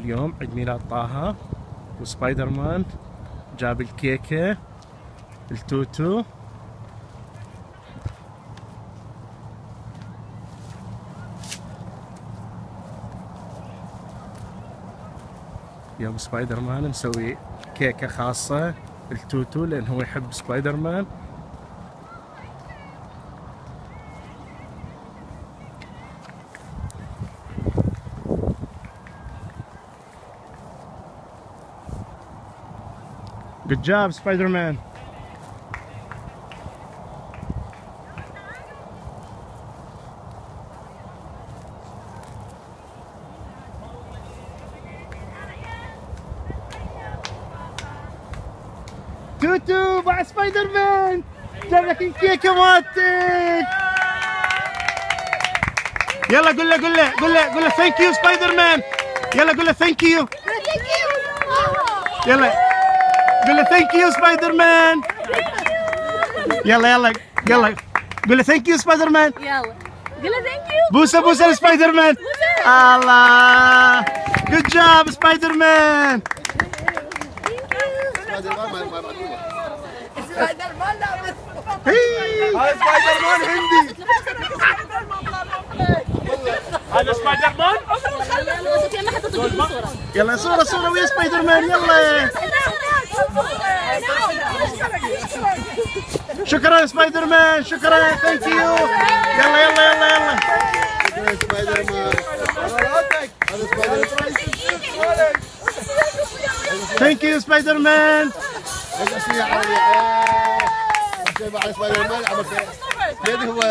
اليوم عيد ميلاد طه، وسبايدر مان جاب الكيكة التوتو. يوم سبايدر مان مسوي كيكة خاصة التوتو لأن هو يحب سبايدر مان. Good job, Spider-Man. توتو مع سبايدر مان جاب لك الكيكة مالتك. يلا قول له ثانك يو سبايدر مان. يلا قول له ثانك يو. يلا قول له ثانك يو سبايدر مان. يلا قول له ثانك يو سبايدر مان. يلا قول له ثانك يو. بوسه لسبايدر مان. الله جود جاب سبايدر مان. سبايدر مان لابس. هذا سبايدر مان هندي. هذا سبايدر مان. يلا صورة ويا سبايدر مان. يلا شكرا سبايدر مان، شكرا ثانك يو. يلا سبايدر مان. ثانك يو سبايدر مان. سبايدر مان عمل هو